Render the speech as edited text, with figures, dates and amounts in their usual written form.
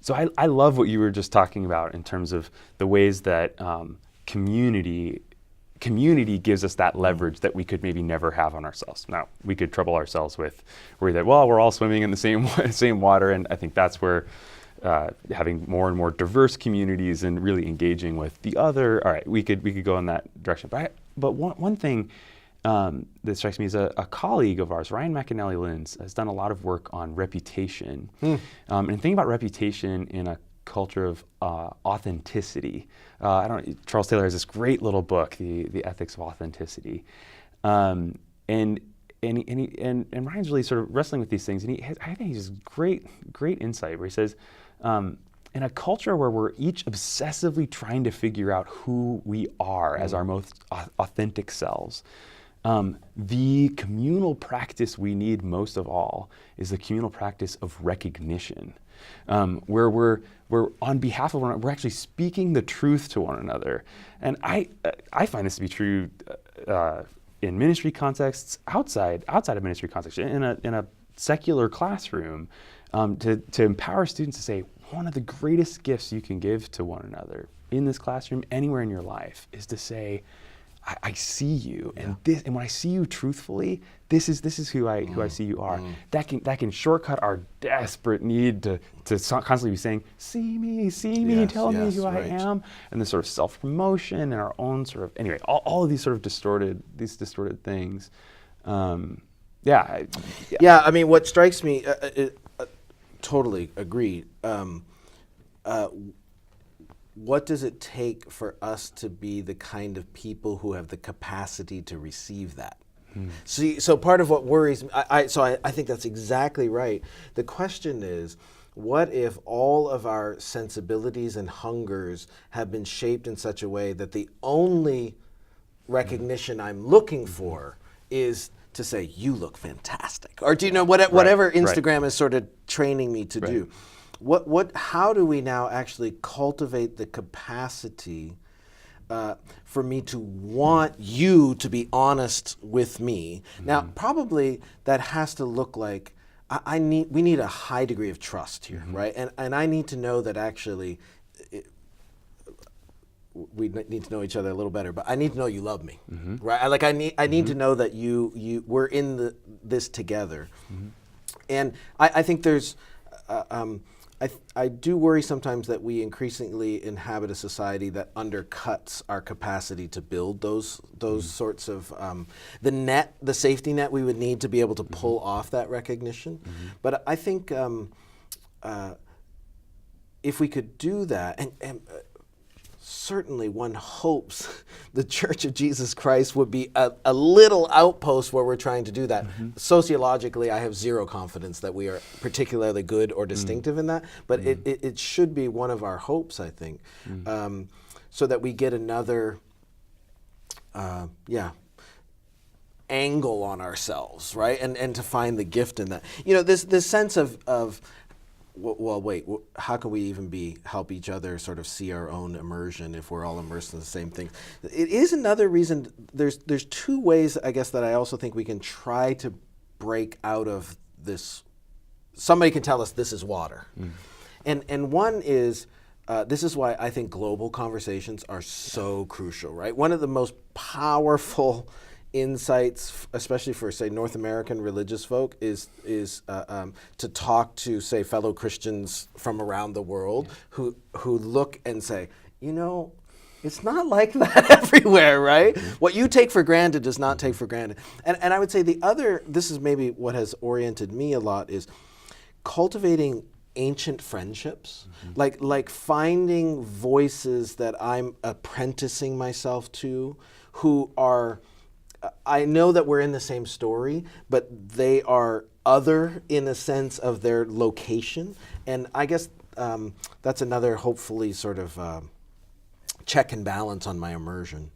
So I love what you were just talking about in terms of the ways that community gives us that leverage that we could maybe never have on ourselves. Now, we could trouble ourselves with worry that, well, we're all swimming in the same water, and I think that's where having more and more diverse communities and really engaging with the other, all right, we could go in that direction. But one thing that strikes me is a colleague of ours, Ryan McAnally-Linz, has done a lot of work on reputation. And thinking about reputation in a culture of authenticity. Charles Taylor has this great little book, The Ethics of Authenticity. And Ryan's really sort of wrestling with these things, and I think he has great insight where he says, in a culture where we're each obsessively trying to figure out who we are as our most authentic selves, the communal practice we need most of all is the communal practice of recognition, where we're on behalf of one another, we're actually speaking the truth to one another. And I find this to be true in ministry contexts, outside of ministry contexts, in a secular classroom, to empower students to say, one of the greatest gifts you can give to one another in this classroom, anywhere in your life, is to say, I see you, and when I see you truthfully, this is who I see you are. That can shortcut our desperate need to constantly be saying, see me, tell me who I am, and this sort of self-promotion and our own sort of, anyway, all of these sort of distorted things. I mean, what strikes me, totally agree. What does it take for us to be the kind of people who have the capacity to receive that? So part of what worries me, I think that's exactly right. The question is, what if all of our sensibilities and hungers have been shaped in such a way that the only recognition I'm looking for is to say, you look fantastic, or do you know whatever Instagram is sort of training me to do? How do we now actually cultivate the capacity for me to want you to be honest with me? Now, probably that has to look like we need a high degree of trust here, right? And I need to know that actually we need to know each other a little better, but I need to know you love me, right? Like I need to know that we're in this together. And I think there's I do worry sometimes that we increasingly inhabit a society that undercuts our capacity to build those sorts of the safety net we would need to be able to pull off that recognition. But I think if we could do that, and certainly one hopes the Church of Jesus Christ would be a little outpost where we're trying to do that. Sociologically, I have zero confidence that we are particularly good or distinctive in that, but it should be one of our hopes, I think, so that we get another angle on ourselves, right? And to find the gift in that. You know, this sense of well, wait, how can we even help each other sort of see our own immersion if we're all immersed in the same thing? It is another reason. There's two ways, I guess, that I also think we can try to break out of this. Somebody can tell us this is water. And one is, this is why I think global conversations are so crucial, right? One of the most powerful insights, especially for, say, North American religious folk, is to talk to, say, fellow Christians from around the world who look and say, you know, it's not like that everywhere, right? What you take for granted does not take for granted. And I would say this is maybe what has oriented me a lot, is cultivating ancient friendships, like finding voices that I'm apprenticing myself to, who are, I know that we're in the same story, but they are other in a sense of their location. And I guess that's another hopefully sort of check and balance on my immersion.